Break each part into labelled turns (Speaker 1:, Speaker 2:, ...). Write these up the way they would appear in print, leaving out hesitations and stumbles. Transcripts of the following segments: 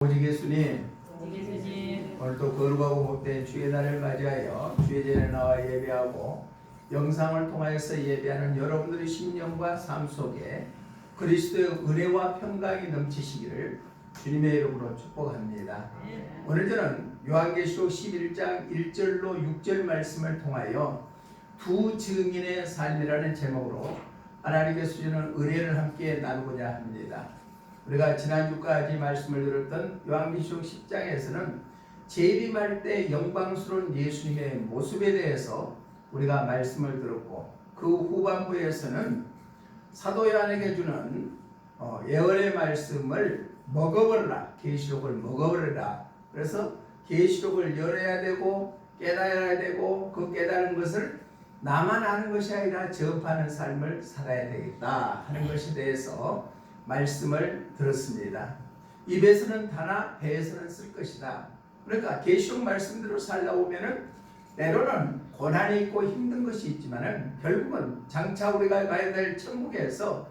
Speaker 1: 오직 예수님,
Speaker 2: 예수님,
Speaker 1: 오늘도 거룩하고 복된 주의 날을 맞이하여 주의 전에 나와 예배하고 영상을 통하여서 예배하는 여러분들의 심령과 삶 속에 그리스도의 은혜와 평강이 넘치시기를 주님의 이름으로 축복합니다. 오늘 저는 요한계시록 11장 1절로 6절 말씀을 통하여 두 증인의 삶이라는 제목으로 하나님께서 주시는 은혜를 함께 나누고자 합니다. 우리가 지난주까지 말씀을 들었던 요한계시록 10장에서는 재림할 때 영광스러운 예수님의 모습에 대해서 우리가 말씀을 들었고, 그 후반부에서는 사도 요한에게 주는 예언의 말씀을 먹어버려라, 계시록을 먹어버려라. 그래서 계시록을 열어야 되고 깨달아야 되고, 그 깨달은 것을 나만 아는 것이 아니라 접하는 삶을 살아야 되겠다 하는 것에 대해서 말씀을 들었습니다. 입에서는 다나 배에서는 쓸 것이다. 그러니까 계시록 말씀대로 살다 보면은 때로는 고난이 있고 힘든 것이 있지만은 결국은 장차 우리가 가야 될 천국에서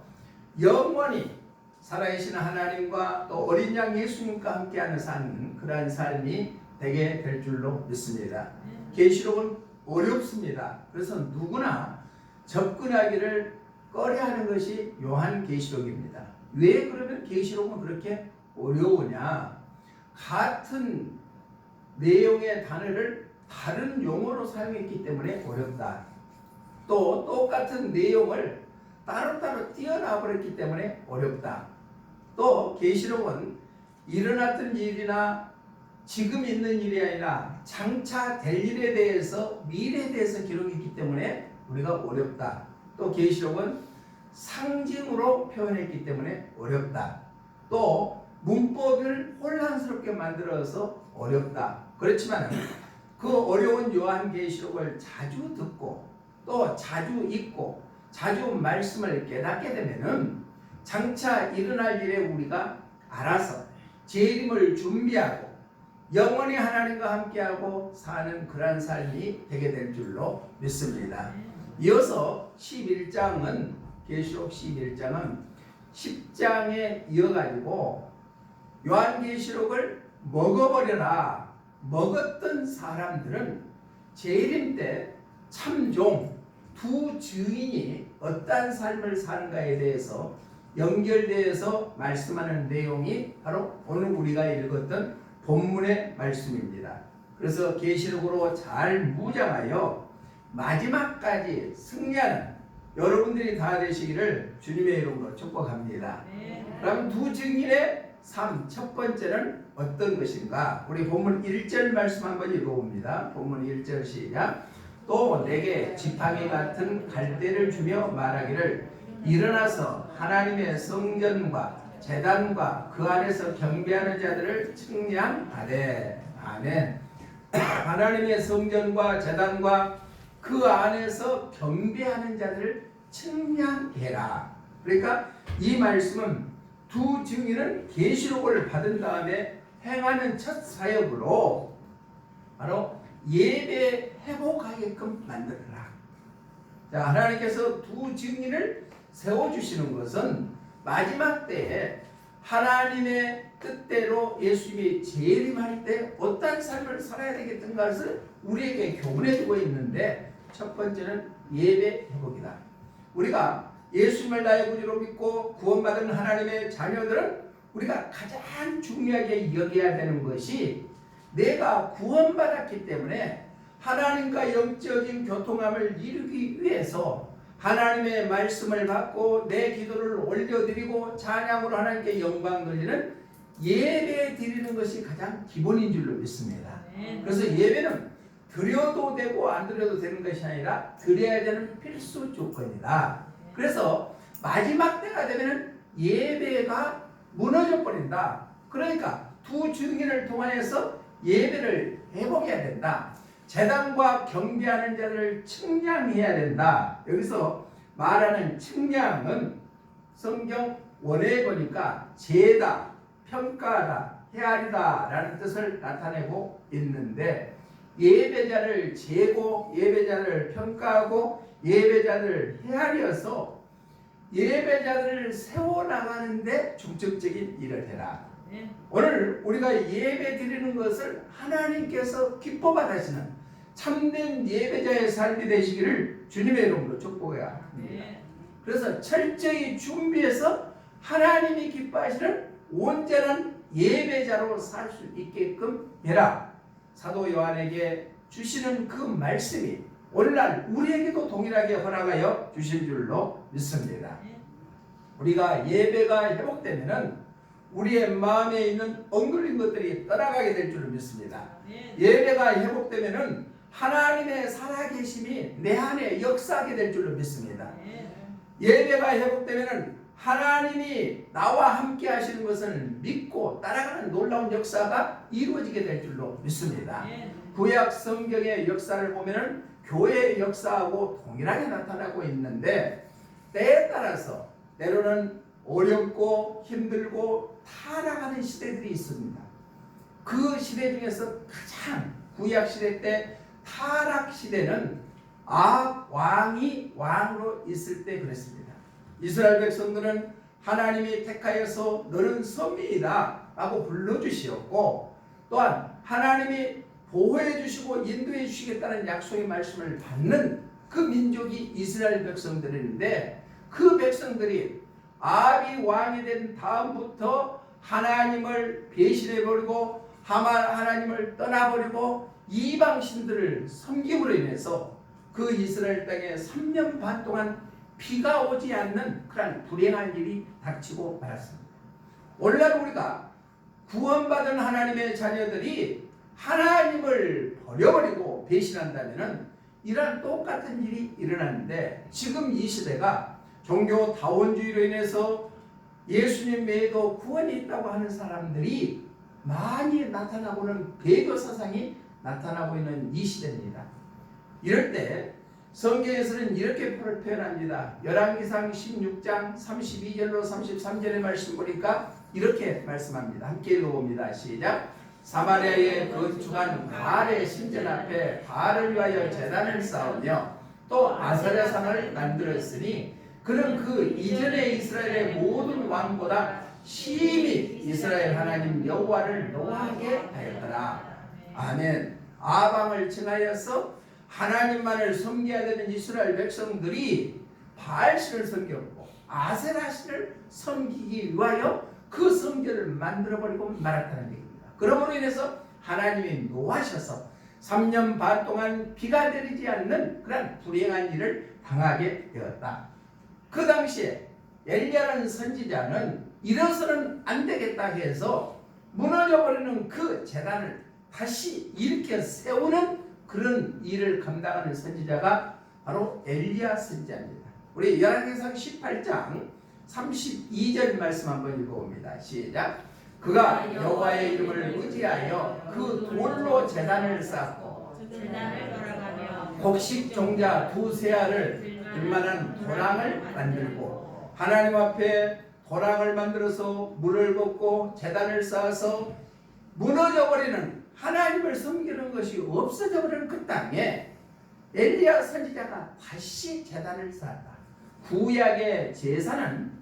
Speaker 1: 영원히 살아계신 하나님과 또 어린 양 예수님과 함께하는 삶, 그러한 삶이 되게 될 줄로 믿습니다. 계시록은 어렵습니다. 그래서 누구나 접근하기를 꺼려하는 것이 요한계시록입니다. 왜 그러면 계시록은 그렇게 어려우냐? 같은 내용의 단어를 다른 용어로 사용했기 때문에 어렵다. 또 똑같은 내용을 따로따로 띄어놔 버렸기 때문에 어렵다. 또 계시록은 일어났던 일이나 지금 있는 일이 아니라 장차 될 일에 대해서, 미래에 대해서 기록했기 때문에 우리가 어렵다. 또 계시록은 상징으로 표현했기 때문에 어렵다. 또 문법을 혼란스럽게 만들어서 어렵다. 그렇지만 그 어려운 요한계시록을 자주 듣고 또 자주 읽고 자주 말씀을 깨닫게 되면은 장차 일어날 일에 우리가 알아서 재림을 준비하고 영원히 하나님과 함께하고 사는 그러한 삶이 되게 될 줄로 믿습니다. 이어서 11장은 계시록 11장은 10장에 이어가지고 요한계시록을 먹어버려라. 먹었던 사람들은 재림 때 참종 두 증인이 어떠한 삶을 사는가에 대해서 연결되어서 말씀하는 내용이 바로 오늘 우리가 읽었던 본문의 말씀입니다. 그래서 계시록으로 잘 무장하여 마지막까지 승리하는 여러분들이 다 되시기를 주님의 이름으로 축복합니다. 그럼 두 증인의 삶, 첫 번째는 어떤 것인가? 우리 본문 1절 말씀 한번 읽어봅니다. 본문 1절 시작. 또 내게 지팡이 같은 갈대를 주며 말하기를 일어나서 하나님의 성전과 제단과 그 안에서 경배하는 자들을 측량하되. 아멘. 하나님의 성전과 제단과 그 안에서 경배하는 자들을 측량해라. 그러니까 이 말씀은 두 증인은 계시록을 받은 다음에 행하는 첫 사역으로 바로 예배 회복하게끔 만들어라. 자, 하나님께서 두 증인을 세워주시는 것은 마지막 때에 하나님의 뜻대로 예수님이 재림할 때 어떤 삶을 살아야 되겠던 것을 우리에게 교훈해주고 있는데, 첫 번째는 예배 회복이다. 우리가 예수님을 나의 구주로 믿고 구원받은 하나님의 자녀들은 우리가 가장 중요하게 여겨야 되는 것이, 내가 구원받았기 때문에 하나님과 영적인 교통함을 이루기 위해서 하나님의 말씀을 받고 내 기도를 올려드리고 찬양으로 하나님께 영광 돌리는 예배 드리는 것이 가장 기본인 줄로 믿습니다. 그래서 예배는 드려도 되고 안 드려도 되는 것이 아니라 드려야 되는 필수 조건이다. 그래서 마지막 때가 되면 예배가 무너져 버린다. 그러니까 두 증인을 통해서 예배를 회복해야 된다. 제단과 경배하는 자들을 측량해야 된다. 여기서 말하는 측량은 성경 원어에 보니까 재다, 평가하다, 헤아리다 라는 뜻을 나타내고 있는데, 예배자를 재고 예배자를 평가하고 예배자를 헤아려서 예배자들을 세워나가는데 중점적인 일을 해라. 오늘 우리가 예배 드리는 것을 하나님께서 기뻐 받으시는 참된 예배자의 삶이 되시기를 주님의 이름으로 축복해야 합니다. 그래서 철저히 준비해서 하나님이 기뻐하시는 온전한 예배자로 살 수 있게끔 해라. 사도 요한에게 주시는 그 말씀이 오늘날 우리에게도 동일하게 허락하여 주실 줄로 믿습니다. 우리가 예배가 회복되면은 우리의 마음에 있는 엉글린 것들이 떠나가게 될 줄을 믿습니다. 예배가 회복되면은 하나님의 살아계심이 내 안에 역사하게 될 줄로 믿습니다. 예배가 회복되면은 하나님이 나와 함께 하시는 것을 믿고 따라가는 놀라운 역사가 이루어지게 될 줄로 믿습니다. 구약 성경의 역사를 보면은 교회의 역사하고 동일하게 나타나고 있는데 때에 따라서 때로는 어렵고 힘들고 타락하는 시대들이 있습니다. 그 시대 중에서 가장 구약 시대 때 타락 시대는 아합 왕이 왕으로 있을 때 그랬습니다. 이스라엘 백성들은 하나님이 택하여서 너는 선민이다 라고 불러주시었고 또한 하나님이 보호해 주시고 인도해 주시겠다는 약속의 말씀을 받는 그 민족이 이스라엘 백성들인데 그 백성들이 아합이 왕이 된 다음부터 하나님을 배신해버리고 하나님을 떠나버리고 이방신들을 섬김으로 인해서 그 이스라엘 땅에 3년 반 동안 비가 오지 않는 그런 불행한 일이 닥치고 말았습니다. 오늘날 우리가 구원받은 하나님의 자녀들이 하나님을 버려버리고 배신한다면 이러한 똑같은 일이 일어나는데 지금 이 시대가 종교 다원주의로 인해서 예수님 외에도 구원이 있다고 하는 사람들이 많이 나타나고는 배교 사상이 나타나고 있는 이 시대입니다. 이럴 때 성경에서는 이렇게 표현합니다. 열왕기상 16장 32절로 33절의 말씀 보니까 이렇게 말씀합니다. 함께 읽어봅니다. 시작. 사마리아에 건축한 바알의 신전 앞에 바알을 위하여 제단을 쌓으며 또 아세라산을 만들었으니 그는 그 이전의 이스라엘의 모든 왕보다 심히 이스라엘 하나님 여호와를 노하게 하였더라. 아멘. 아방을 칭하여서 하나님만을 섬겨야 되는 이스라엘 백성들이 바알신을 섬겼고 아세라신을 섬기기 위하여 그 성전을 만들어버리고 말았다는 얘기입니다. 그러므로 인해서 하나님이 노하셔서 3년 반 동안 비가 내리지 않는 그런 불행한 일을 당하게 되었다. 그 당시에 엘리야라는 선지자는 이래서는 안 되겠다 해서 무너져버리는 그 제단을 다시 일으켜 세우는 그런 일을 감당하는 선지자가 바로 엘리야 선지자입니다. 우리 열왕기상 18장 32절 말씀 한번 읽어봅니다. 시작. 그가 여호와의 이름을 의지하여 그 돌로 제단을 쌓고 곡식 종자 두세 알을 웬만한 도랑을 만들고 하나님 앞에 도랑을 만들어서 물을 붓고 제단을 쌓아서 무너져버리는 하나님을 섬기는 것이 없어져버리는 그 땅에 엘리야 선지자가 다시 제단을 쌓았다. 구약의 제사는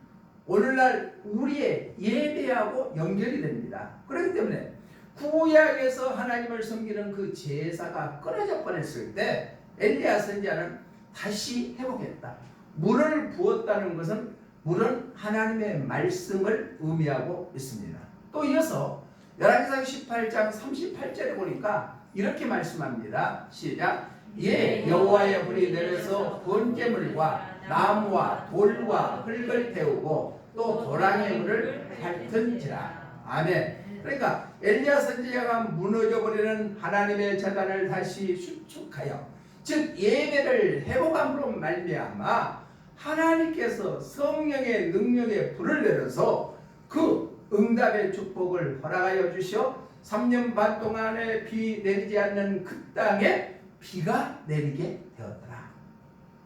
Speaker 1: 오늘날 우리의 예배하고 연결이 됩니다. 그렇기 때문에 구약에서 하나님을 섬기는 그 제사가 끊어져 버렸을 때 엘리야 선지자는 다시 회복했다. 물을 부었다는 것은 물은 하나님의 말씀을 의미하고 있습니다. 또 이어서 열왕기상 18장 38절에 보니까 이렇게 말씀합니다. 시작. 예, 여호와의 불이 내려서 번제물과 나무와 돌과 흙을 태우고 또 도랑의 물을 핥은지라. 아멘. 그러니까 엘리야 선지자가 무너져버리는 하나님의 제단을 다시 수축하여 즉 예배를 회복함으로 말미암아 하나님께서 성령의 능력의 불을 내려서 그 응답의 축복을 허락하여 주시어 3년 반 동안에 비 내리지 않는 그 땅에 비가 내리게 되었더라.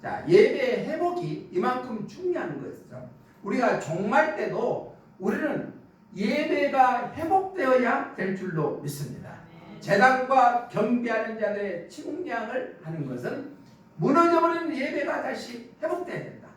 Speaker 1: 자, 예배 회복이 이만큼 중요한 것이죠. 우리가 종말 때도 우리는 예배가 회복되어야 될 줄로 믿습니다. 제단과 경배하는 자들의 측량을 하는 것은 무너져버린 예배가 다시 회복돼야 된다.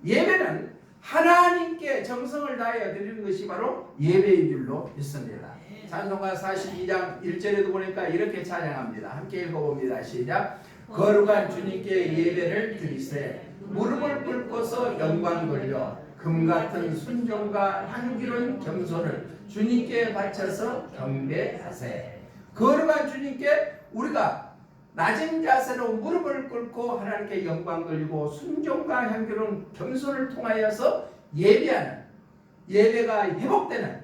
Speaker 1: 예배는 하나님께 정성을 다하여 드리는 것이 바로 예배인 줄로 믿습니다. 찬송가 42장 1절에도 보니까 이렇게 찬양합니다. 함께 읽어봅니다. 시작. 거룩한 주님께 예배를 드리세 무릎을 꿇고서 영광 돌려 금같은 순종과 향기로운 겸손을 주님께 바쳐서 경배하세. 거룩한 주님께 우리가 낮은 자세로 무릎을 꿇고 하나님께 영광 돌리고 순종과 향기로운 겸손을 통하여서 예배하는, 예배가 회복되는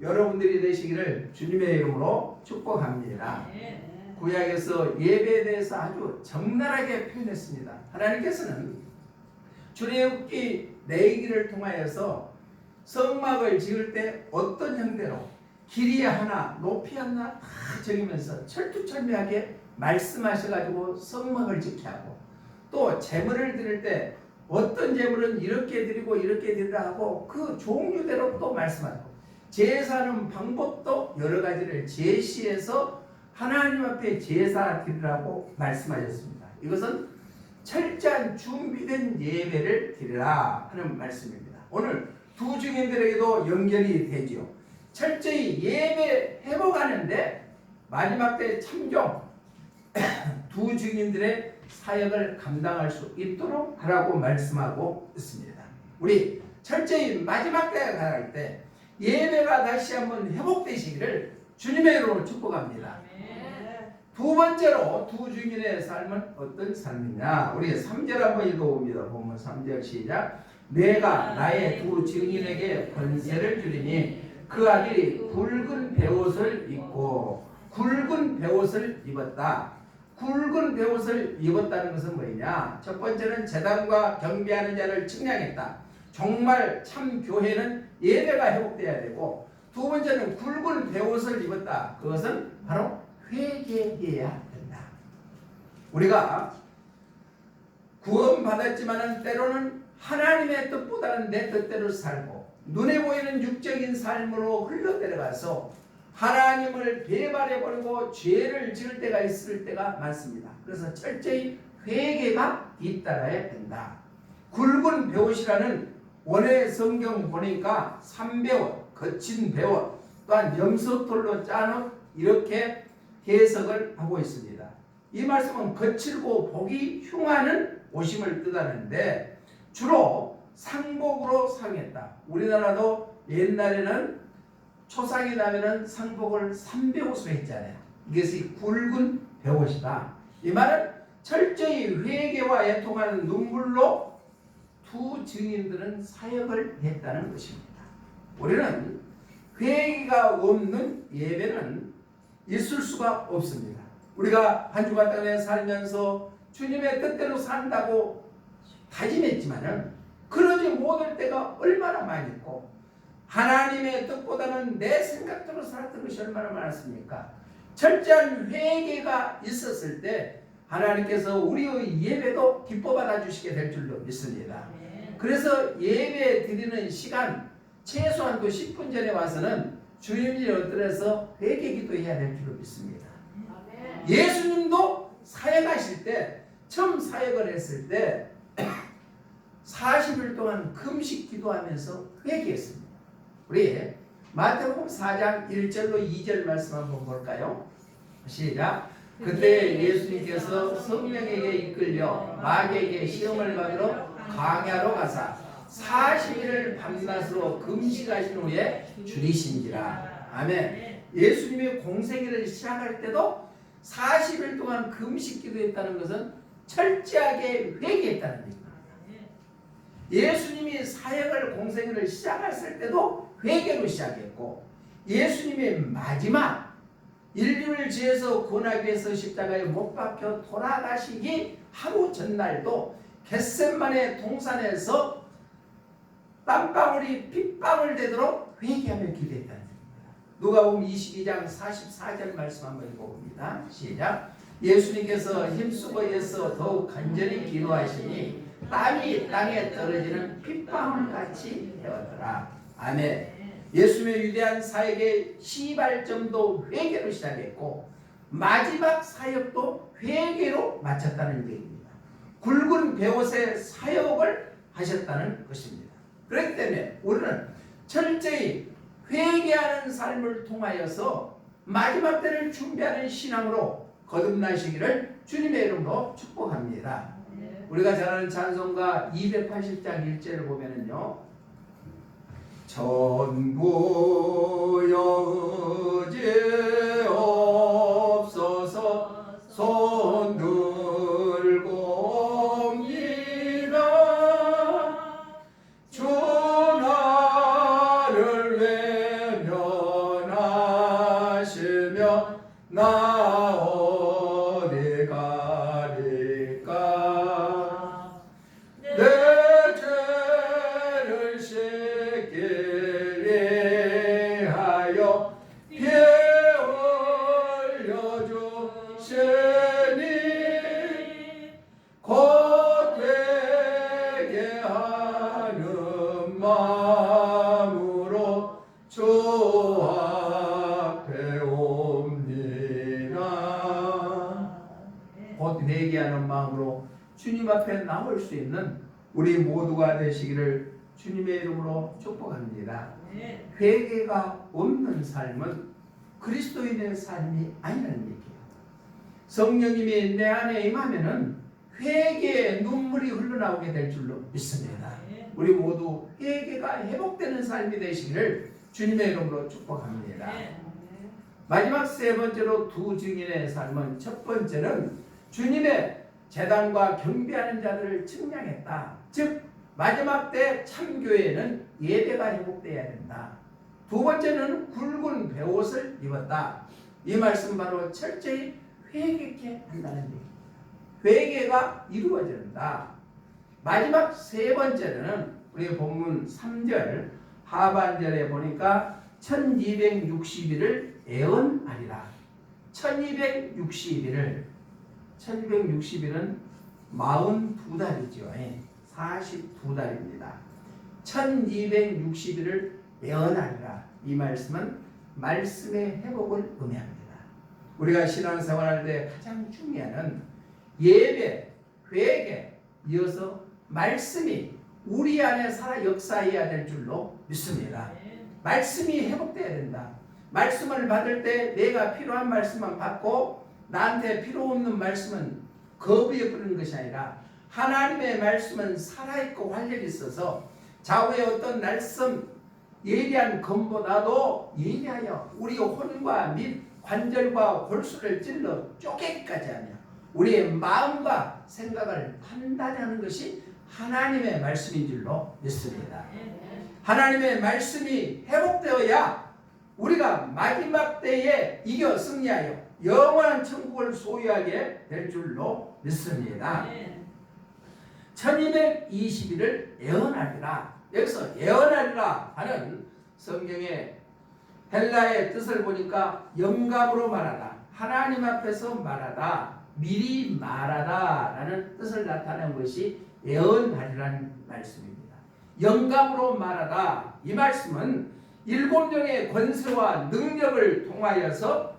Speaker 1: 여러분들이 되시기를 주님의 이름으로 축복합니다. 구약에서 예배에 대해서 아주 적나라하게 표현했습니다. 하나님께서는 출애굽기 내기를 통하여서 성막을 지을 때 어떤 형태로 길이 하나 높이 하나 다 정하면서 철두철미하게 말씀하셔가지고 성막을 짓게 하고, 또 제물을 드릴 때 어떤 제물은 이렇게 드리고 이렇게 드리라 하고 그 종류대로 또 말씀하고, 제사하는 방법도 여러 가지를 제시해서 하나님 앞에 제사 드리라고 말씀하셨습니다. 이것은 철저한 준비된 예배를 드리라 하는 말씀입니다. 오늘 두 증인들에게도 연결이 되지요. 철저히 예배 회복하는데 마지막 때 참종 두 증인들의 사역을 감당할 수 있도록 하라고 말씀하고 있습니다. 우리 철저히 마지막 때에 갈 때 예배가 다시 한번 회복되시기를 주님의 이름으로 축복합니다. 두 번째로 두 증인의 삶은 어떤 삶이냐? 우리 3절 한번 읽어봅니다. 본문 3절 시작. 내가 나의 두 증인에게 권세를 주리니 그 아들이 굵은 베옷을 입고 굵은 베옷을 입었다. 굵은 베옷을 입었다는 것은 뭐냐? 첫 번째는 제단과 경배하는 자를 측량했다. 정말 참 교회는 예배가 회복돼야 되고, 두 번째는 굵은 베옷을 입었다. 그것은 바로 회개해야 된다. 우리가 구원받았지만은 때로는 하나님의 뜻보다는 내 뜻대로 살고 눈에 보이는 육적인 삶으로 흘러내려가서 하나님을 배반해버리고 죄를 지을 때가 있을 때가 많습니다. 그래서 철저히 회개가 잇따라야 된다. 굵은 베옷이라는 원의 성경 보니까 삼베옷, 거친 베옷, 또한 염소털로 짠 옷, 이렇게 해석을 하고 있습니다. 이 말씀은 거칠고 보기 흉하는 옷임을 뜻하는데 주로 상복으로 사용했다. 우리나라도 옛날에는 초상이 나면은 상복을 삼베옷으로 했잖아요. 이것이 굵은 베옷이다. 이 말은 철저히 회개와 애통하는 눈물로 두 증인들은 사역을 했다는 것입니다. 우리는 회개가 없는 예배는 있을 수가 없습니다. 우리가 한 주간 땅에 살면서 주님의 뜻대로 산다고 다짐했지만은 그러지 못할 때가 얼마나 많이 있고, 하나님의 뜻보다는 내 생각대로 살았던 것이 얼마나 많았습니까? 철저한 회개가 있었을 때 하나님께서 우리의 예배도 기뻐 받아주시게 될 줄로 믿습니다. 그래서 예배 드리는 시간 최소한도 10분 전에 와서는 주님이 엎드려서 회개 기도해야 될 줄로 믿습니다. 예수님도 사역하실 때, 처음 사역을 했을 때 40일 동안 금식 기도하면서 회개했습니다. 우리 마태복음 4장 1절로 2절 말씀 한번 볼까요? 시작. 그때 예수님께서 성령에게 이끌려 마귀에게 시험을 받으러 광야로 가사 40일을 밤낮으로 금식하신 후에 줄이신지라. 아멘. 예수님이 공생애를 시작할 때도 40일 동안 금식 기도했다는 것은 철저하게 회개했다는 얘기입니다. 예수님이 사역을 공생애를 시작했을 때도 회개로 시작했고, 예수님의 마지막 인류를 지어서 구원하기 위해서 십자가에 못 박혀 돌아가시기 하루 전날도 겟세마네 동산에서 땀방울이 핏방울 되도록 회개하며 기도했다는 겁니다. 누가복음 22장 44절 말씀 한번 읽어봅니다. 시작. 예수님께서 힘쓰고에서 더욱 간절히 기도하시니 땀이 땅에 떨어지는 핏방울같이 되었더라. 아멘. 예수님의 위대한 사역의 시발점도 회개로 시작했고 마지막 사역도 회개로 마쳤다는 얘기입니다. 굵은 베옷의 사역을 하셨다는 것입니다. 그렇기 때문에 우리는 철저히 회개하는 삶을 통하여서 마지막 때를 준비하는 신앙으로 거듭나시기를 주님의 이름으로 축복합니다. 우리가 잘 아는 찬송가 280장 1절을 보면은요, 전부 여제 없어서 손 들고 옵니다. 주 나를 외면하시며 나 어디 가리까. 내 죄를 씻기 위하여 피 흘려 주시니 곧 되게 하는 마음으로 주 앞에 옵니다. 곧 되게 하는 마음으로 주님 앞에 나올 수 있는 우리 모두가 되시기를 주님의 이름으로 축복합니다. 회개가 없는 삶은 그리스도인의 삶이 아니라는 얘기예요. 성령님이 내 안에 임하면은 회개의 눈물이 흘러나오게 될 줄로 믿습니다. 우리 모두 회개가 회복되는 삶이 되시기를 주님의 이름으로 축복합니다. 마지막 세 번째로 두 증인의 삶은, 첫 번째는 주님의 제단과 경배하는 자들을 측량했다. 즉 마지막 때 참교회는 예배가 회복되어야 된다. 두 번째는 굵은 베옷을 입었다. 이 말씀 바로 철저히 회개케 한다는 얘기입니다. 회개가 이루어진다. 마지막 세 번째는 우리 본문 3절 하반절에 보니까 1260일을 애언하리라. 1260일은 42달이죠. 42달입니다. 1260일을 애언하리라. 이 말씀은 말씀의 회복을 의미합니다. 우리가 신앙생활할 때 가장 중요한 예배, 회개, 이어서 말씀이 우리 안에 살아 역사해야 될 줄로 믿습니다. 말씀이 회복돼야 된다. 말씀을 받을 때 내가 필요한 말씀만 받고 나한테 필요 없는 말씀은 거부해 버리는 것이 아니라 하나님의 말씀은 살아있고 활력이 있어서 좌우의 어떤 날선 예리한 검보다도 예리하여 우리 혼과 및 관절과 골수를 찔러 쪼개기까지 하며 우리의 마음과 생각을 판단하는 것이 하나님의 말씀인 줄로 믿습니다. 하나님의 말씀이 회복되어야 우리가 마지막 때에 이겨 승리하여 영원한 천국을 소유하게 될 줄로 믿습니다. 1220일을 예언하리라. 여기서 예언하리라 하는 성경의 헬라의 뜻을 보니까 영감으로 말하다, 하나님 앞에서 말하다, 미리 말하다 라는 뜻을 나타낸 것이 예언하리라는 말씀입니다. 영감으로 말하다, 이 말씀은 7명의 권세와 능력을 통하여서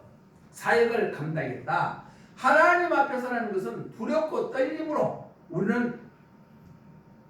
Speaker 1: 사역을 감당했다. 하나님 앞에서라는 것은 두렵고 떨림으로 우리는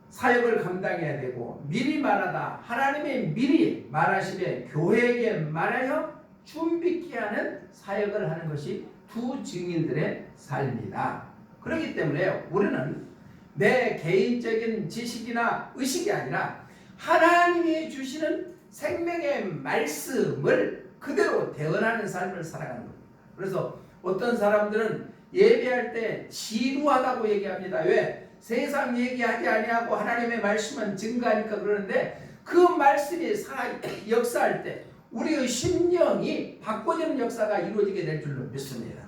Speaker 1: 사역을 감당해야 되고, 미리 말하다, 하나님의 미리 말하심에 교회에게 말하여 준비케 하는 사역을 하는 것이 두 증인들의 삶이다. 그렇기 때문에 우리는 내 개인적인 지식이나 의식이 아니라 하나님이 주시는 생명의 말씀을 그대로 대언하는 삶을 살아가는 겁니다. 그래서 어떤 사람들은 예배할 때 지루하다고 얘기합니다. 왜? 세상 얘기하지 아니하고 하나님의 말씀은 증거하니까 그러는데, 그 말씀이 역사할 때 우리의 심령이 바꿔지는 역사가 이루어지게 될 줄로 믿습니다.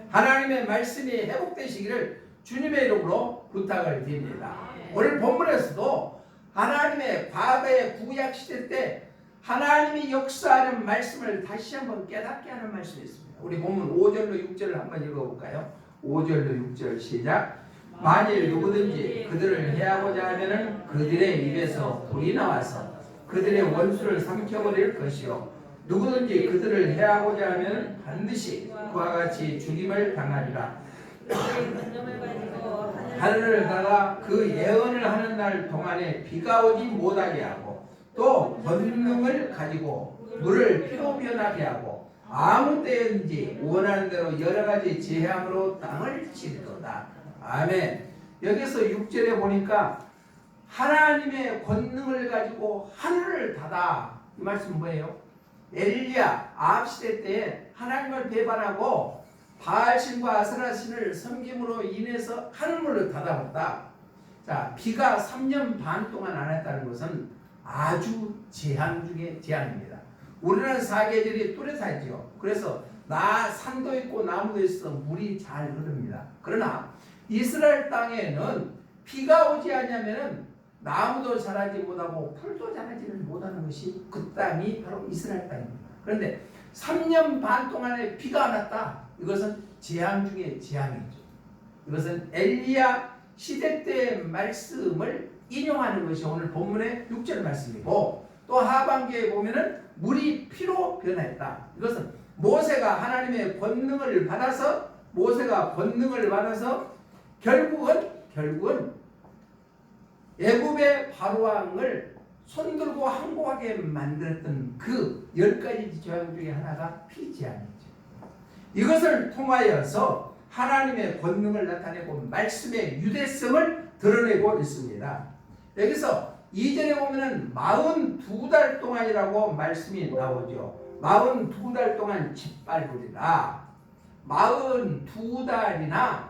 Speaker 1: 하나님의 말씀이 회복되시기를 주님의 이름으로 부탁을 드립니다. 오늘 본문에서도 하나님의 과거의 구약 시대 때 하나님이 역사하는 말씀을 다시 한번 깨닫게 하는 말씀이 있습니다. 우리 본문 5절로 6절을 한번 읽어볼까요? 5절로 6절 시작. 만일 누구든지 그들을 해하고자 하면은 그들의 입에서 불이 나와서 그들의 원수를 삼켜버릴 것이요, 누구든지 그들을 해하고자 하면 반드시 그와 같이 죽임을 당하리라.
Speaker 2: 그들의 관념을 가지고 하늘을
Speaker 1: 하늘을 닫아 그 예언을 하는 날 동안에 비가 오지 못하게 하고 또 권능을 가지고 물을 피로 변하게 하고 아무 때든지 원하는 대로 여러 가지 재앙으로 땅을 치리로다. 아멘. 여기서 6절에 보니까 하나님의 권능을 가지고 하늘을 닫아. 이 말씀은 뭐예요? 엘리야 아합 시대 때 하나님을 배반하고 바알신과 아스라신을 섬김으로 인해서 하늘문을 닫아버렸다. 자, 비가 3년 반 동안 안 했다는 것은 아주 재앙 중에 재앙입니다. 우리는 사계절이 뚜렷하죠. 그래서 산도 있고 나무도 있어 물이 잘 흐릅니다. 그러나 이스라엘 땅에는 비가 오지 않으면 나무도 자라지 못하고 풀도 자라지를 못하는 것이 그 땅이 바로 이스라엘 땅입니다. 그런데 3년 반 동안에 비가 안 왔다. 이것은 재앙 중에 재앙이죠. 이것은 엘리야 시대 때의 말씀을 인용하는 것이 오늘 본문의 6절 말씀이고, 또 하반기에 보면은 물이 피로 변했다. 이것은 모세가 하나님의 권능을 받아서 결국은 애굽의 바로왕을 손들고 항복하게 만들었던 그 10가지 재앙 중에 하나가 피재앙이죠. 이것을 통하여서 하나님의 권능을 나타내고 말씀의 유대성을 드러내고 있습니다. 여기서 2절에 보면은 42달 동안이라고 말씀이 나오죠. 42달 동안 짓밟으리라. 42달이나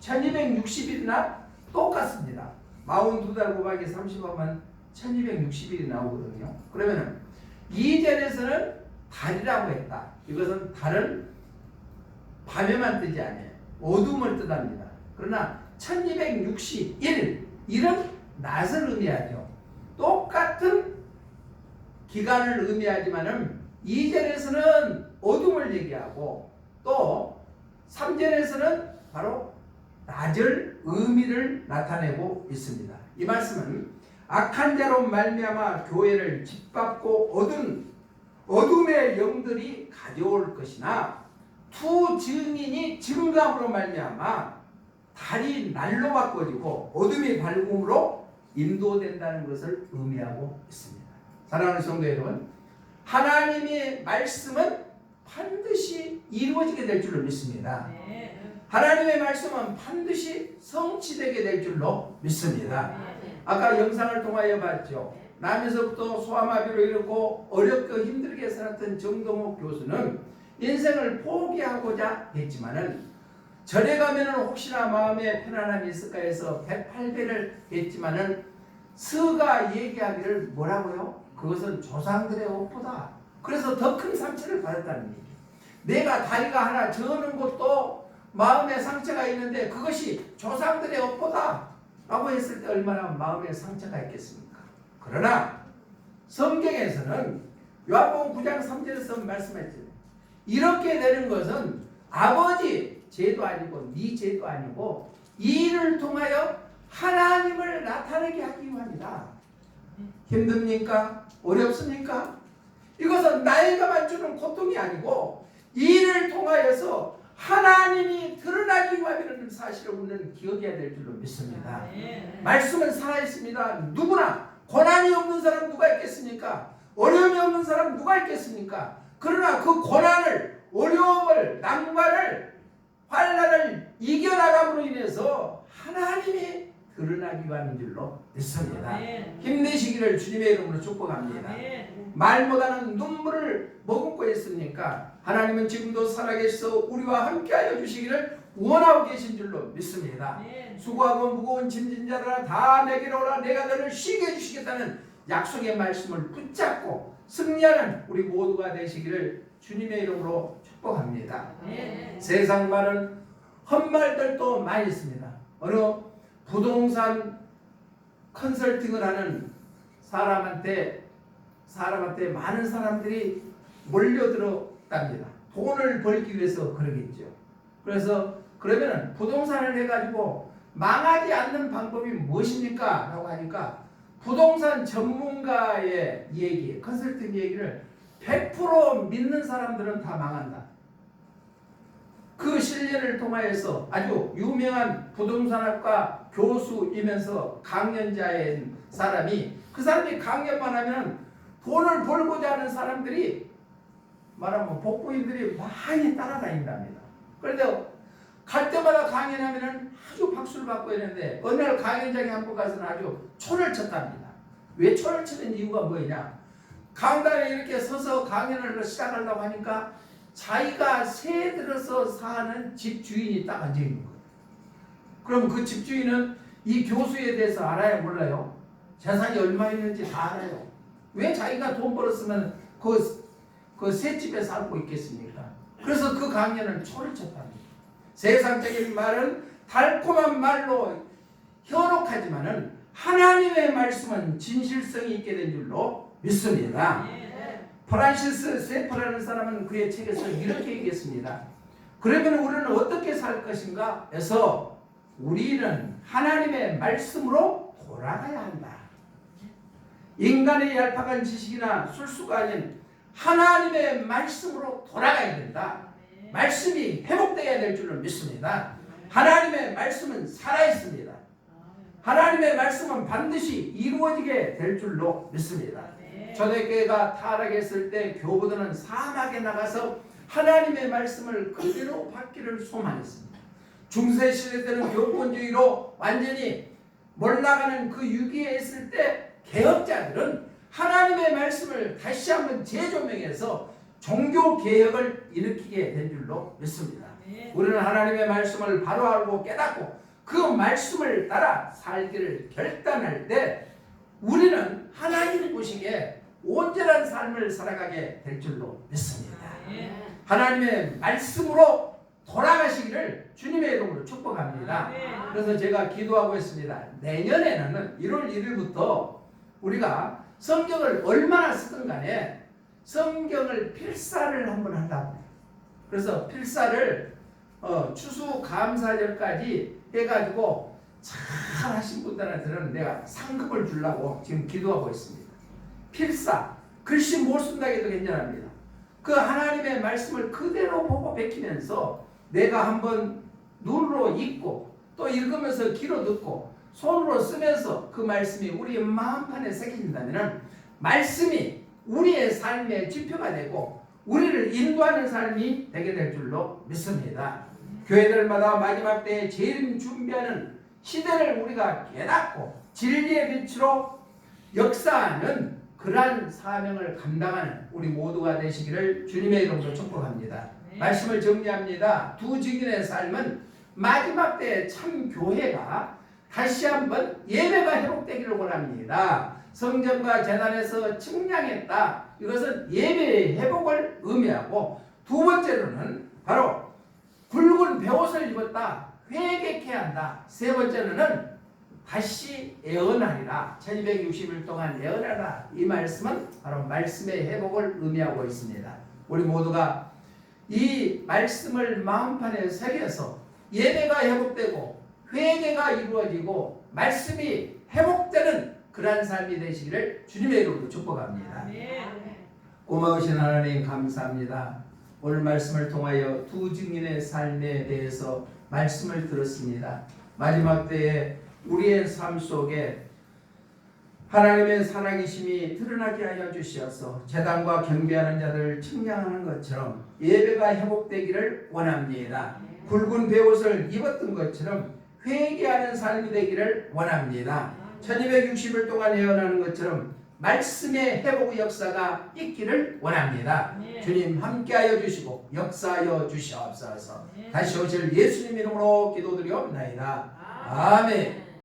Speaker 1: 1260일이나 똑같습니다. 42달 곱하기 30하면 1260일이 나오거든요. 그러면은 2절에서는 달이라고 했다. 이것은 달은 밤에만 뜨지 않아요. 어둠을 뜻합니다. 그러나 1261일, 이런 낮을 의미하죠. 똑같은 기간을 의미하지만은 2절에서는 어둠을 얘기하고 또 3절에서는 바로 낮을 의미를 나타내고 있습니다. 이 말씀은 악한 자로 말미암아 교회를 짓밟고 어둠의 영들이 가져올 것이나 두 증인이 증감으로 말미암아 달이 날로 바꿔지고 어둠이 밝음으로 인도된다는 것을 의미하고 있습니다. 사랑하는 성도 여러분, 하나님의 말씀은 반드시 이루어지게 될 줄로 믿습니다. 하나님의 말씀은 반드시 성취되게 될 줄로 믿습니다. 아까 영상을 통하여 봤죠. 남에서부터 소아마비로 이르고 어렵고 힘들게 살았던 정동욱 교수는 인생을 포기하고자 했지만은 절에 가면은 혹시나 마음에 편안함이 있을까 해서 108배를 했지만은 스가 얘기하기를 뭐라고요? 그것은 조상들의 업보다. 그래서 더 큰 상처를 받았다는 얘기예요. 내가 다리가 하나 저는 것도 마음에 상처가 있는데 그것이 조상들의 업보다 라고 했을 때 얼마나 마음에 상처가 있겠습니까? 그러나 성경에서는 요한복음 9장 3절에서 말씀했죠. 이렇게 되는 것은 아버지 죄도 아니고 네 죄도 아니고 이 일을 통하여 하나님을 나타내게 하기 위함이다. 힘듭니까? 어렵습니까? 이것은 나에게만 주는 고통이 아니고 이 일을 통하여서 하나님이 드러나기 위함이라는 사실을 우리는 기억해야 될 줄로 믿습니다. 말씀은 살아있습니다. 누구나 고난이 없는 사람 누가 있겠습니까? 어려움이 없는 사람 누가 있겠습니까? 그러나 그 고난을, 어려움을, 난관을, 환난을 이겨나감으로 인해서 하나님이 드러나기 위함인 줄로 믿습니다. 힘내시기를 주님의 이름으로 축복합니다. 말 못하는 눈물을 머금고 있습니까? 하나님은 지금도 살아계셔서 우리와 함께하여 주시기를 원하고 계신 줄로 믿습니다. 수고하고 무거운 짐진 자들아 다 내게로 오라. 내가 너를 쉬게 해주시겠다는 약속의 말씀을 붙잡고 승리하는 우리 모두가 되시기를 주님의 이름으로 축복합니다. 세상 말은 헛말들도 많이 있습니다. 어느 부동산 컨설팅을 하는 사람한테 많은 사람들이 몰려들었답니다. 돈을 벌기 위해서 그러겠죠. 그래서 그러면은 부동산을 해가지고 망하지 않는 방법이 무엇입니까? 라고 하니까 부동산 전문가의 얘기, 컨설팅 얘기를 100% 믿는 사람들은 다 망한다. 그 실례를 통하여서 아주 유명한 부동산학과 교수이면서 강연자인 사람이 그 사람이 강연만 하면 돈을 벌고자 하는 사람들이 말하면 복부인들이 많이 따라다닌답니다. 그런데 갈 때마다 강연하면 아주 박수를 받고 있는데 어느 날 강연장에 한 번 가서는 아주 초를 쳤답니다. 왜 초를 치는 이유가 뭐냐? 강단에 이렇게 서서 강연을 시작하려고 하니까 자기가 새 들어서 사는 집주인이 딱 앉아있는 거예요. 그럼 그 집주인은 이 교수에 대해서 알아요? 몰라요? 재산이 얼마 있는지 다 알아요. 왜 자기가 돈 벌었으면 그 새 집에 살고 있겠습니까? 그래서 그 강연을 초를 쳤답니다. 세상적인 말은 달콤한 말로 현혹하지만은 하나님의 말씀은 진실성이 있게 된 줄로 믿습니다. 프란시스 세퍼라는 사람은 그의 책에서 이렇게 얘기했습니다. 그러면 우리는 어떻게 살 것인가 해서 우리는 하나님의 말씀으로 돌아가야 한다. 인간의 얄팍한 지식이나 술수가 아닌 하나님의 말씀으로 돌아가야 된다. 말씀이 회복되어야 될 줄로 믿습니다. 하나님의 말씀은 살아있습니다. 하나님의 말씀은 반드시 이루어지게 될 줄로 믿습니다. 초대교회가 타락했을 때 교부들은 사막에 나가서 하나님의 말씀을 그대로 받기를 소망했습니다. 중세시대 때는 교권주의로 완전히 몰락하는 그 위기에 있을 때 개혁자들은 하나님의 말씀을 다시 한번 재조명해서 종교개혁을 일으키게 된 줄로 믿습니다. 우리는 하나님의 말씀을 바로 알고 깨닫고 그 말씀을 따라 살기를 결단할 때 우리는 하나님 보시기에 온전한 삶을 살아가게 될 줄로 믿습니다. 하나님의 말씀으로 돌아가시기를 주님의 이름으로 축복합니다. 그래서 제가 기도하고 있습니다. 내년에는 1월 1일부터 우리가 성경을 얼마나 쓰든 간에 성경을 필사를 한번 한다고. 그래서 필사를 추수감사절까지 해가지고 잘 하신 분들한테는 내가 상금을 주려고 지금 기도하고 있습니다. 필사, 글씨 못 쓴다고 해도 괜찮습니다. 그 하나님의 말씀을 그대로 보고 베끼면서 내가 한번 눈으로 읽고 또 읽으면서 귀로 듣고 손으로 쓰면서 그 말씀이 우리의 마음판에 새겨진다면 말씀이 우리의 삶의 지표가 되고 우리를 인도하는 삶이 되게 될 줄로 믿습니다. 교회들마다 마지막 때에 재림 준비하는 시대를 우리가 깨닫고 진리의 빛으로 역사하는 그러한 사명을 감당하는 우리 모두가 되시기를 주님의 이름으로 축복합니다. 말씀을 정리합니다. 두 증인의 삶은 마지막 때의 참 교회가 다시 한번 예배가 회복되기를 원합니다. 성전과 제단에서 측량했다. 이것은 예배의 회복을 의미하고 두 번째로는 바로 붉은 베옷을 입었다. 회개케 한다. 세 번째로는 다시 애언하리라. 1260일 동안 애언하라. 이 말씀은 바로 말씀의 회복을 의미하고 있습니다. 우리 모두가 이 말씀을 마음판에 새겨서 예배가 회복되고 회개가 이루어지고 말씀이 회복되는 그러한 삶이 되시기를 주님의 이름으로 축복합니다. 고마우신 하나님 감사합니다. 오늘 말씀을 통하여 두 증인의 삶에 대해서 말씀을 들었습니다. 마지막 때에 우리의 삶 속에 하나님의 살아계심이 드러나게 하여 주시어서 제단과 경배하는 자들을 측량하는 것처럼 예배가 회복되기를 원합니다. 붉은 베옷을 입었던 것처럼 회개하는 삶이 되기를 원합니다. 1260일 동안 예언하는 것처럼 말씀의 회복 역사가 있기를 원합니다. 주님 함께하여 주시고 역사하여 주시옵소서. 다시 오실 예수님 이름으로 기도드리옵나이다. 아멘.